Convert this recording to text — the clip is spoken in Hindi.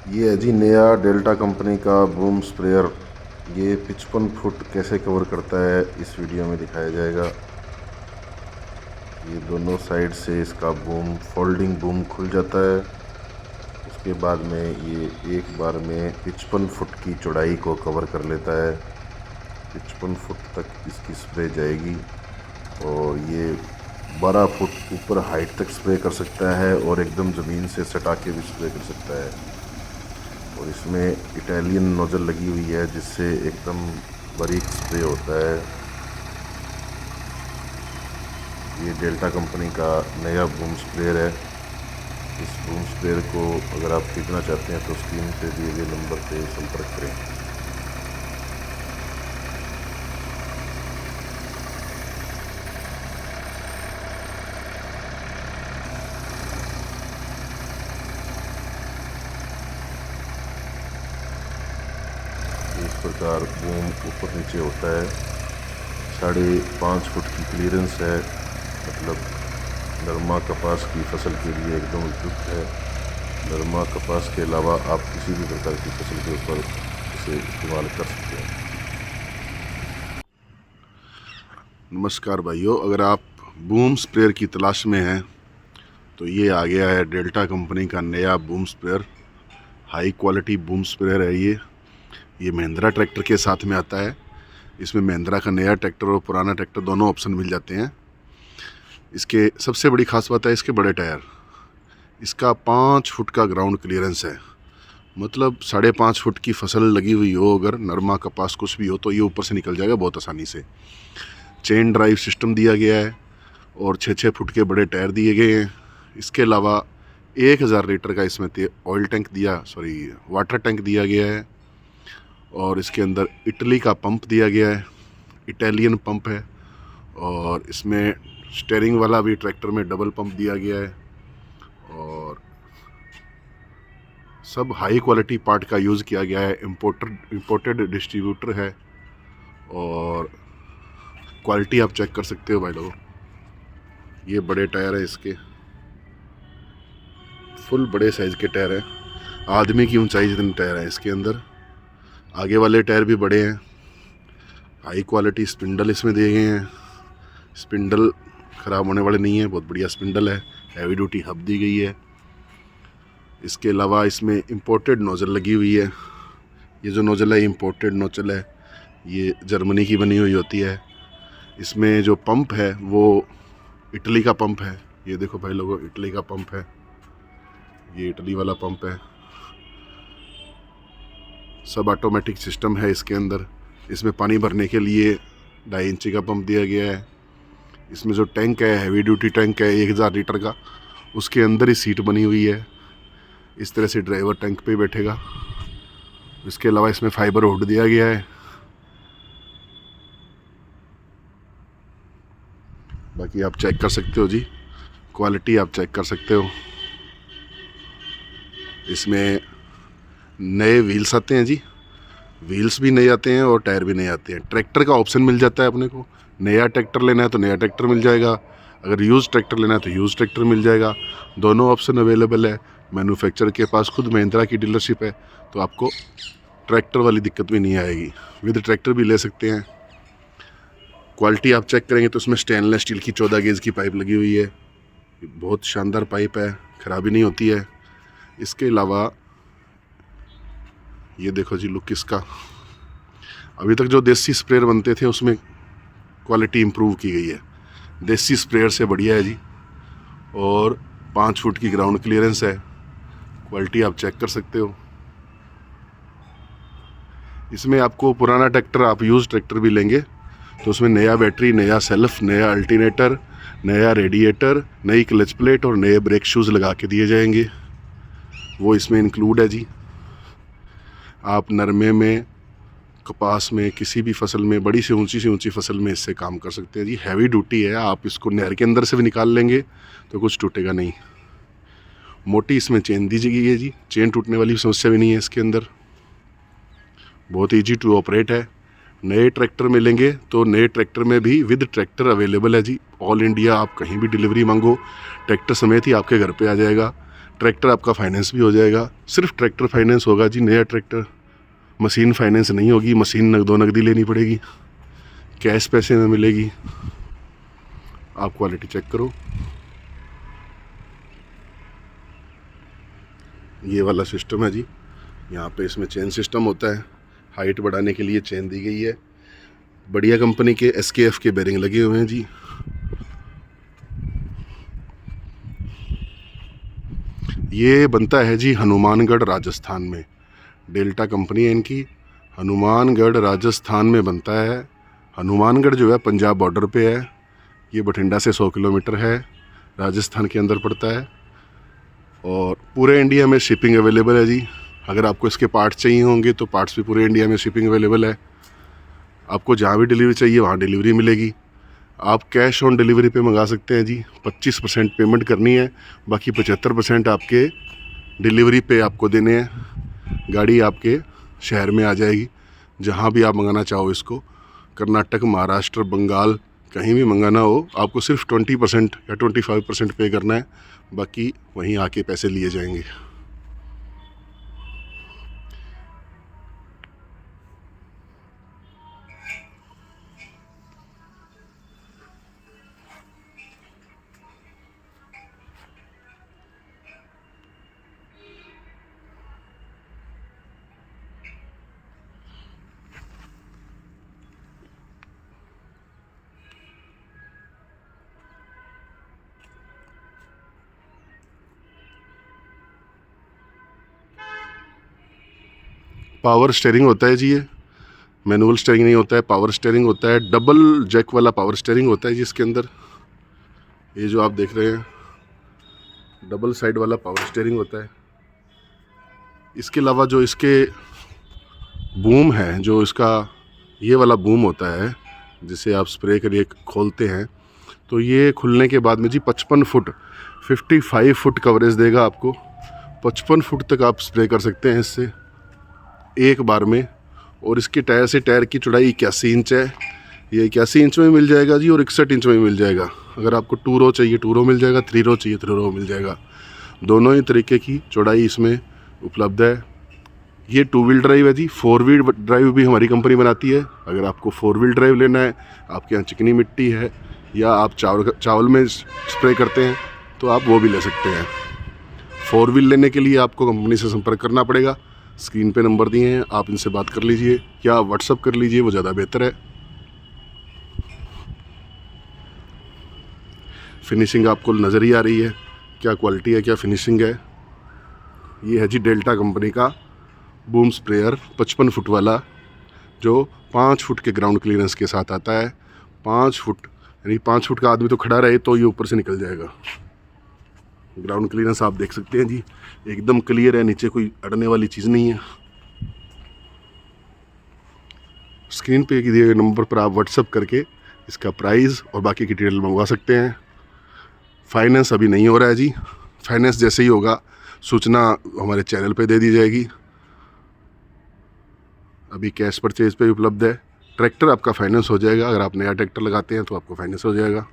ये है जी नया डेल्टा कंपनी का बूम स्प्रेयर। ये 55 फुट कैसे कवर करता है इस वीडियो में दिखाया जाएगा। ये दोनों साइड से इसका बूम फोल्डिंग बूम खुल जाता है। उसके बाद में ये एक बार में 55 फुट की चौड़ाई को कवर कर लेता है। 55 फुट तक इसकी स्प्रे जाएगी और ये 12 फुट ऊपर हाइट तक स्प्रे कर सकता है और एकदम ज़मीन से सटा के भी स्प्रे कर सकता है। और इसमें इटालियन नोजल लगी हुई है जिससे एकदम बारीक स्प्रे होता है। ये डेल्टा कंपनी का नया बूम स्प्रेयर है। इस बूम स्प्रेयर को अगर आप खरीदना चाहते हैं तो स्क्रीन पे दिए गए नंबर पे संपर्क करें। इस प्रकार बूम ऊपर नीचे होता है। 5.5 फुट की क्लियरेंस है, मतलब नरमा कपास की फसल के लिए एकदम उपयुक्त है। नरमा कपास के अलावा आप किसी भी प्रकार की फसल के ऊपर इसे इस्तेमाल कर सकते हैं। नमस्कार भाइयों, अगर आप बूम स्प्रेयर की तलाश में हैं तो ये आ गया है डेल्टा कंपनी का नया boom sprayer. High quality boom sprayer है ये महिंद्रा ट्रैक्टर के साथ में आता है। इसमें महिंद्रा का नया ट्रैक्टर और पुराना ट्रैक्टर दोनों ऑप्शन मिल जाते हैं। इसके सबसे बड़ी खास बात है इसके बड़े टायर। इसका 5 फुट का ग्राउंड क्लियरेंस है, मतलब 5.5 फुट की फसल लगी हुई हो, अगर नरमा कपास कुछ भी हो तो ये ऊपर से निकल जाएगा बहुत आसानी से। चेन ड्राइव सिस्टम दिया गया है और 6-6 फुट के बड़े टायर दिए गए हैं। इसके अलावा 1000 लीटर का इसमें वाटर टैंक दिया गया है और इसके अंदर इटली का पंप दिया गया है, इटालियन पंप है। और इसमें स्टेयरिंग वाला भी ट्रैक्टर में डबल पंप दिया गया है और सब हाई क्वालिटी पार्ट का यूज़ किया गया है। इम्पोर्टेड डिस्ट्रीब्यूटर है और क्वालिटी आप चेक कर सकते हो भाई लोगों। ये बड़े टायर है इसके, फुल बड़े साइज़ के टायर हैं, आदमी की ऊंचाई जितने टायर हैं इसके अंदर। आगे वाले टायर भी बड़े हैं। हाई क्वालिटी स्पिंडल इसमें दिए गए हैं। स्पिंडल ख़राब होने वाले नहीं है, बहुत बढ़िया स्पिंडल है। हैवी ड्यूटी हब दी गई है। इसके अलावा इसमें इम्पोर्टेड नोज़ल लगी हुई है। ये जो नोज़ल है इम्पोर्टेड नोज़ल है, ये जर्मनी की बनी हुई होती है। इसमें जो पंप है वो इटली का पंप है। ये देखो भाई लोगों, इटली का पंप है, ये इटली वाला पंप है। सब ऑटोमेटिक सिस्टम है इसके अंदर। इसमें पानी भरने के लिए 2.5 इंची का पंप दिया गया है। इसमें जो टैंक है हैवी ड्यूटी टैंक है 1000 लीटर का, उसके अंदर ही सीट बनी हुई है। इस तरह से ड्राइवर टैंक पे बैठेगा। इसके अलावा इसमें फाइबर हुड दिया गया है। बाकी आप चेक कर सकते हो जी, क्वालिटी आप चेक कर सकते हो। इसमें नए व्हील्स आते हैं जी, व्हील्स भी नए आते हैं और टायर भी नए आते हैं। ट्रैक्टर का ऑप्शन मिल जाता है अपने को। नया ट्रैक्टर लेना है तो नया ट्रैक्टर मिल जाएगा, अगर यूज़ ट्रैक्टर लेना है तो यूज़ ट्रैक्टर मिल जाएगा। दोनों ऑप्शन अवेलेबल है। मैन्युफैक्चर के पास खुद महिंद्रा की डीलरशिप है तो आपको ट्रैक्टर वाली दिक्कत भी नहीं आएगी, विद ट्रैक्टर भी ले सकते हैं। क्वालिटी आप चेक करेंगे तो इसमें स्टेनलेस स्टील की 14 गेज की पाइप लगी हुई है। बहुत शानदार पाइप है, ख़राबी नहीं होती है। इसके अलावा ये देखो जी लुक इसका। अभी तक जो देसी स्प्रेयर बनते थे उसमें क्वालिटी इम्प्रूव की गई है, देसी स्प्रेयर से बढ़िया है जी। और 5 फुट की ग्राउंड क्लियरेंस है, क्वालिटी आप चेक कर सकते हो। इसमें आपको पुराना ट्रैक्टर, आप यूज़ ट्रैक्टर भी लेंगे तो उसमें नया बैटरी, नया सेल्फ, नया अल्टरनेटर, नया रेडिएटर, नई क्लच प्लेट और नए ब्रेक शूज़ लगा के दिए जाएंगे। वो इसमें इंक्लूड है जी। आप नरमे में, कपास में, किसी भी फसल में, बड़ी से ऊंची फसल में इससे काम कर सकते हैं जी। हैवी ड्यूटी है, आप इसको नहर के अंदर से भी निकाल लेंगे तो कुछ टूटेगा नहीं। मोटी इसमें चेन दी गई है जी, चेन टूटने वाली समस्या भी नहीं है इसके अंदर। बहुत ईजी टू ऑपरेट है। नए ट्रैक्टर मिलेंगे तो नए ट्रैक्टर में भी विद ट्रैक्टर अवेलेबल है जी। ऑल इंडिया आप कहीं भी डिलीवरी मांगो, ट्रैक्टर समेत ही आपके घर पे आ जाएगा। ट्रैक्टर आपका फाइनेंस भी हो जाएगा। सिर्फ ट्रैक्टर फाइनेंस होगा जी, नया ट्रैक्टर। मशीन फाइनेंस नहीं होगी, मशीन नगदी लेनी पड़ेगी, कैश पैसे में मिलेगी। आप क्वालिटी चेक करो। ये वाला सिस्टम है जी, यहाँ पे इसमें चेन सिस्टम होता है, हाइट बढ़ाने के लिए चेन दी गई है। बढ़िया कंपनी के SKF के बेरिंग लगे हुए हैं जी। ये बनता है जी हनुमानगढ़ राजस्थान में, डेल्टा कंपनी है इनकी, हनुमानगढ़ राजस्थान में बनता है। हनुमानगढ़ जो है पंजाब बॉर्डर पे है, ये बठिंडा से 100 किलोमीटर है, राजस्थान के अंदर पड़ता है। और पूरे इंडिया में शिपिंग अवेलेबल है जी। अगर आपको इसके पार्ट्स चाहिए होंगे तो पार्ट्स भी पूरे इंडिया में शिपिंग अवेलेबल है। आपको जहाँ भी डिलीवरी चाहिए वहाँ डिलीवरी मिलेगी। आप कैश ऑन डिलीवरी पे मंगा सकते हैं जी। 25% पेमेंट करनी है, बाकी 75% आपके डिलीवरी पे आपको देने हैं। गाड़ी आपके शहर में आ जाएगी, जहाँ भी आप मंगाना चाहो इसको। कर्नाटक, महाराष्ट्र, बंगाल, कहीं भी मंगाना हो, आपको सिर्फ 20% या 25% पे करना है, बाकी वहीं आके पैसे लिए जाएंगे। पावर स्टीयरिंग होता है जी, ये मैनुअल स्टीयरिंग नहीं होता है, पावर स्टीयरिंग होता है। डबल जैक वाला पावर स्टीयरिंग होता है जी इसके अंदर। ये जो आप देख रहे हैं डबल साइड वाला पावर स्टीयरिंग होता है। इसके अलावा जो इसके बूम है, जो इसका ये वाला बूम होता है जिसे आप स्प्रे करिए खोलते हैं, तो ये खुलने के बाद में जी 55 फुट कवरेज देगा आपको। 55 फुट तक आप स्प्रे कर सकते हैं इससे एक बार में। और इसके टायर से टायर की चौड़ाई 81 इंच है। ये 81 इंच में मिल जाएगा जी, और 61 इंच में मिल जाएगा। अगर आपको 2 रो चाहिए 2 रो मिल जाएगा, 3 रो चाहिए 3 रो मिल जाएगा। दोनों ही तरीके की चौड़ाई इसमें उपलब्ध है। ये 2 व्हील ड्राइव है जी। 4 व्हील ड्राइव भी हमारी कंपनी बनाती है। अगर आपको 4 व्हील ड्राइव लेना है, आपके यहाँ चिकनी मिट्टी है या आप चावल में स्प्रे करते हैं, तो आप वो भी ले सकते हैं। 4 व्हील लेने के लिए आपको कंपनी से संपर्क करना पड़ेगा। स्क्रीन पे नंबर दिए हैं, आप इनसे बात कर लीजिए या व्हाट्सअप कर लीजिए, वो ज़्यादा बेहतर है। फिनिशिंग आपको नज़र ही आ रही है, क्या क्वालिटी है, क्या फिनिशिंग है। ये है जी डेल्टा कंपनी का बूम स्प्रेयर 55 फुट वाला, जो 5 फुट के ग्राउंड क्लियरेंस के साथ आता है। 5 फुट यानी 5 फुट का आदमी तो खड़ा रहे तो ये ऊपर से निकल जाएगा। ग्राउंड क्लियरेंस आप देख सकते हैं जी, एकदम क्लियर है, नीचे कोई अड़ने वाली चीज़ नहीं है। स्क्रीन पे दिए गए नंबर पर आप व्हाट्सअप करके इसका प्राइस और बाकी की डिटेल मंगवा सकते हैं। फाइनेंस अभी नहीं हो रहा है जी, फाइनेंस जैसे ही होगा सूचना हमारे चैनल पे दे दी जाएगी। अभी कैश परचेज पे उपलब्ध है। ट्रैक्टर आपका फाइनेंस हो जाएगा, अगर आप नया ट्रैक्टर लगाते हैं तो आपको फाइनेंस हो जाएगा।